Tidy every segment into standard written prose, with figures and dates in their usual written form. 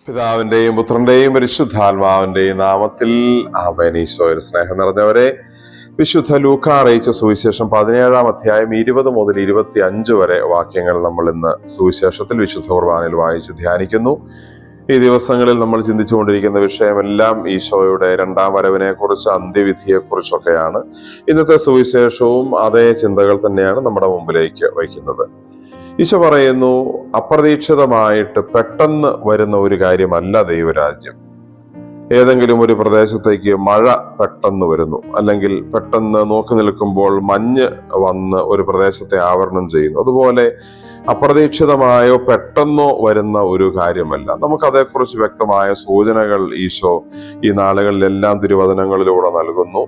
പിതാവിന്റെയും പുത്രന്റെയും പരിശുദ്ധാത്മാവിന്റെയും നാമത്തിൽ ആമേൻ. ഈശോയിൽ സ്നേഹം നിറഞ്ഞവരെ, വിശുദ്ധ ലൂക്ക അറിയിച്ച സുവിശേഷം 17-ാം അധ്യായം 20 മുതൽ 25 വരെ വാക്യങ്ങൾ നമ്മൾ ഇന്ന് സുവിശേഷത്തിൽ വിശുദ്ധ കുർബാനയിൽ വായിച്ച് ധ്യാനിക്കുന്നു. ഈ ദിവസങ്ങളിൽ നമ്മൾ ചിന്തിച്ചുകൊണ്ടിരിക്കുന്ന വിഷയമെല്ലാം ഈശോയുടെ രണ്ടാം വരവിനെ കുറിച്ച്, അന്ത്യവിധിയെ കുറിച്ചൊക്കെയാണ്. ഇന്നത്തെ സുവിശേഷവും അതേ ചിന്തകൾ തന്നെയാണ് നമ്മുടെ മുമ്പിലേക്ക് വയ്ക്കുന്നത്. ഈശോ പറയുന്നു, അപ്രതീക്ഷിതമായിട്ട് പെട്ടെന്ന് വരുന്ന ഒരു കാര്യമല്ല ദൈവരാജ്യം. ഏതെങ്കിലും ഒരു പ്രദേശത്തേക്ക് മഴ പെട്ടെന്ന് വരുന്നു, അല്ലെങ്കിൽ പെട്ടെന്ന് നോക്കി നിൽക്കുമ്പോൾ മഞ്ഞ് വന്ന് ഒരു പ്രദേശത്തെ ആവരണം ചെയ്യുന്നു. അതുപോലെ അപ്രതീക്ഷിതമായോ പെട്ടെന്നോ വരുന്ന ഒരു കാര്യമല്ല. നമുക്കതേക്കുറിച്ച് വ്യക്തമായ സൂചനകൾ ഈശോ ഈ നാളുകളിലെല്ലാം തിരുവചനങ്ങളിലൂടെ നൽകുന്നു.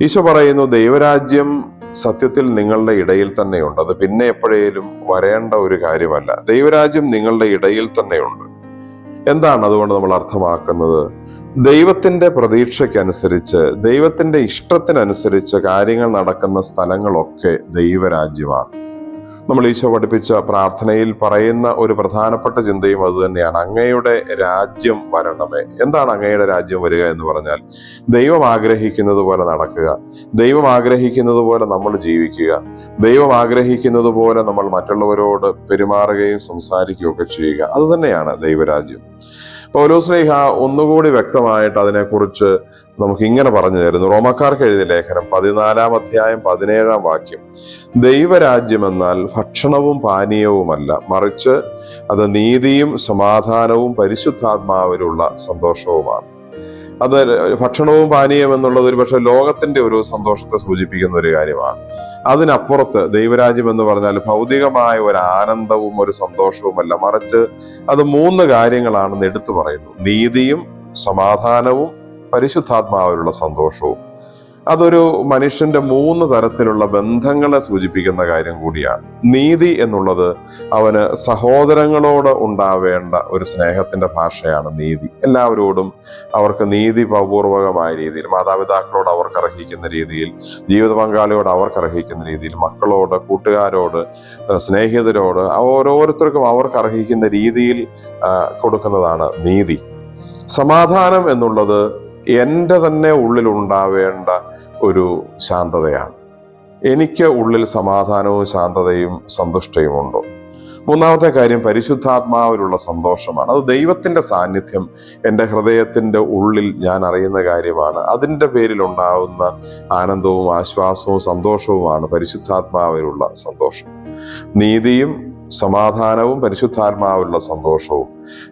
ഈശോ പറയുന്നു, ദൈവരാജ്യം സത്യത്തിൽ നിങ്ങളുടെ ഇടയിൽ തന്നെയുണ്ട്. അത് പിന്നെ എപ്പോഴേലും വരേണ്ട ഒരു കാര്യമല്ല. ദൈവരാജ്യം നിങ്ങളുടെ ഇടയിൽ തന്നെയുണ്ട്. എന്താണ് അതുകൊണ്ട് നമ്മൾ അർത്ഥമാക്കുന്നത്? ദൈവത്തിന്റെ പ്രതീക്ഷയ്ക്കനുസരിച്ച്, ദൈവത്തിന്റെ ഇഷ്ടത്തിനനുസരിച്ച് കാര്യങ്ങൾ നടക്കുന്ന സ്ഥലങ്ങളൊക്കെ ദൈവരാജ്യമാണ്. നമ്മൾ ഈശോ പഠിപ്പിച്ച പ്രാർത്ഥനയിൽ പറയുന്ന ഒരു പ്രധാനപ്പെട്ട ചിന്തയും അത് തന്നെയാണ്. അങ്ങയുടെ രാജ്യം വരണമേ. എന്താണ് അങ്ങയുടെ രാജ്യം വരിക എന്ന് പറഞ്ഞാൽ, ദൈവം ആഗ്രഹിക്കുന്നത് പോലെ നടക്കുക, ദൈവം ആഗ്രഹിക്കുന്നത് പോലെ നമ്മൾ ജീവിക്കുക, ദൈവം ആഗ്രഹിക്കുന്നത് പോലെ നമ്മൾ മറ്റുള്ളവരോട് പെരുമാറുകയും സംസാരിക്കുകയൊക്കെ ചെയ്യുക. അത് തന്നെയാണ് ദൈവരാജ്യം. പൗലോസ്ലീഹ ഒന്നുകൂടി വ്യക്തമായിട്ട് അതിനെക്കുറിച്ച് നമുക്ക് ഇങ്ങനെ പറഞ്ഞു തരുന്നു. റോമക്കാർക്ക് എഴുതിയ ലേഖനം 14-ാം അധ്യായം 17-ാം വാക്യം, ദൈവരാജ്യം എന്നാൽ ഭക്ഷണവും പാനീയവുമല്ല, മറിച്ച് അത് നീതിയും സമാധാനവും പരിശുദ്ധാത്മാവിലുള്ള സന്തോഷവുമാണ്. അത് ഭക്ഷണവും പാനീയം എന്നുള്ളത് ഒരു പക്ഷെ ലോകത്തിന്റെ ഒരു സന്തോഷത്തെ സൂചിപ്പിക്കുന്ന ഒരു കാര്യമാണ്. അതിനപ്പുറത്ത് ദൈവരാജ്യം എന്ന് പറഞ്ഞാൽ ഭൗതികമായ ഒരു ആനന്ദവും ഒരു സന്തോഷവുമല്ല, മറിച്ച് അത് 3 കാര്യങ്ങളാണെന്ന് എടുത്തു പറയുന്നു. നീതിയും സമാധാനവും പരിശുദ്ധാത്മാവിലുള്ള സന്തോഷവും. അതൊരു മനുഷ്യന്റെ 3 തരത്തിലുള്ള ബന്ധങ്ങളെ സൂചിപ്പിക്കുന്ന കാര്യം കൂടിയാണ്. നീതി എന്നുള്ളത് അവന് സഹോദരങ്ങളോട് ഉണ്ടാവേണ്ട ഒരു സ്നേഹത്തിന്റെ ഭാഷയാണ് നീതി. എല്ലാവരോടും അവർക്ക് നീതിപൂർവകമായ രീതിയിൽ, മാതാപിതാക്കളോട് അവർക്ക് അർഹിക്കുന്ന രീതിയിൽ, ജീവിത പങ്കാളിയോട് അവർക്ക് അർഹിക്കുന്ന രീതിയിൽ, മക്കളോട്, കൂട്ടുകാരോട്, സ്നേഹിതരോട്, ഓരോരുത്തർക്കും അവർക്ക് അർഹിക്കുന്ന രീതിയിൽ കൊടുക്കുന്നതാണ് നീതി. സമാധാനം എന്നുള്ളത് എൻ്റെ തന്നെ ഉള്ളിൽ ഉണ്ടാവേണ്ട ഒരു ശാന്തതയാണ്. എനിക്ക് ഉള്ളിൽ സമാധാനവും ശാന്തതയും സന്തുഷ്ടയും ഉണ്ടോ? 3-ാമത്തെ കാര്യം പരിശുദ്ധാത്മാവിലുള്ള സന്തോഷമാണ്. അത് ദൈവത്തിന്റെ സാന്നിധ്യം എൻ്റെ ഹൃദയത്തിന്റെ ഉള്ളിൽ ഞാൻ അറിയുന്ന കാര്യമാണ്. അതിൻ്റെ പേരിൽ ഉണ്ടാവുന്ന ആനന്ദവും ആശ്വാസവും സന്തോഷവുമാണ് പരിശുദ്ധാത്മാവിലുള്ള സന്തോഷം. നീതിയും സമാധാനവും പരിശുദ്ധാത്മാവിലുള്ള സന്തോഷവും.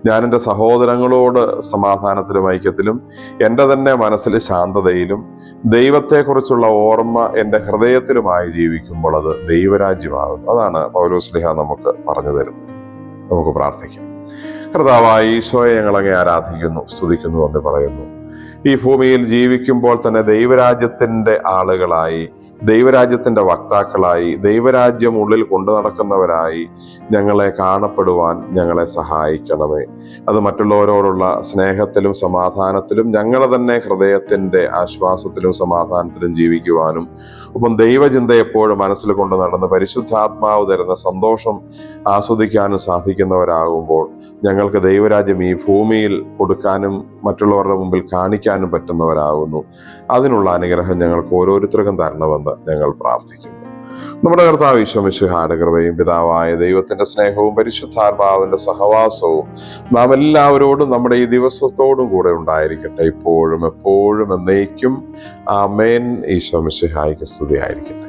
ഞാൻ എൻ്റെ സഹോദരങ്ങളോട് സമാധാനത്തിലും ഐക്യത്തിലും, എൻ്റെ തന്നെ മനസ്സിൽ ശാന്തതയിലും, ദൈവത്തെക്കുറിച്ചുള്ള ഓർമ്മ എൻ്റെ ഹൃദയത്തിലുമായി ജീവിക്കുമ്പോൾ അത് ദൈവരാജ്യമാകും. അതാണ് പൗലോസ്ലീഹ നമുക്ക് പറഞ്ഞു തരുന്നത്. നമുക്ക് പ്രാർത്ഥിക്കാം. കർത്താവായ ഈശോയെ, ഞങ്ങളങ്ങേ ആരാധിക്കുന്നു, സ്തുതിക്കുന്നു എന്ന് പറയുന്നു. ഈ ഭൂമിയിൽ ജീവിക്കുമ്പോൾ തന്നെ ദൈവരാജ്യത്തിന്റെ ആളുകളായി, ദൈവരാജ്യത്തിന്റെ വക്താക്കളായി, ദൈവരാജ്യം ഉള്ളിൽ കൊണ്ടു നടക്കുന്നവരായി ഞങ്ങളെ കാണപ്പെടുവാൻ ഞങ്ങളെ സഹായിക്കണമേ. അത് മറ്റുള്ളവരോടുള്ള സ്നേഹത്തിലും സമാധാനത്തിലും, ഞങ്ങളെ തന്നെ ഹൃദയത്തിന്റെ ആശ്വാസത്തിലും സമാധാനത്തിലും ജീവിക്കുവാനും, ഒപ്പം ദൈവചിന്ത എപ്പോഴും മനസ്സിൽ കൊണ്ട് നടന്ന് പരിശുദ്ധാത്മാവ് തരുന്ന സന്തോഷം ആസ്വദിക്കാനും സാധിക്കുന്നവരാകുമ്പോൾ ഞങ്ങൾക്ക് ദൈവരാജ്യം ഈ ഭൂമിയിൽ കൊടുക്കാനും മറ്റുള്ളവരുടെ മുമ്പിൽ കാണിക്കാനും പറ്റുന്നവരാകുന്നു. അതിനുള്ള അനുഗ്രഹം ഞങ്ങൾക്ക് ഓരോരുത്തർക്കും തരണമെന്ന് ഞങ്ങൾ പ്രാർത്ഥിക്കുന്നു. നമ്മുടെ കർത്താവ് ഈശോ മിശിഹായുടെ കൃപയും പിതാവായ ദൈവത്തിന്റെ സ്നേഹവും പരിശുദ്ധാത്മാവിന്റെ സഹവാസവും നാം എല്ലാവരോടും നമ്മുടെ ഈ ദിവസത്തോടും കൂടെ ഉണ്ടായിരിക്കട്ടെ, ഇപ്പോഴും എപ്പോഴും എന്നേക്കും. ആമേൻ. ഈശോ മിശിഹായ്ക്ക് സ്തുതിയായിരിക്കട്ടെ.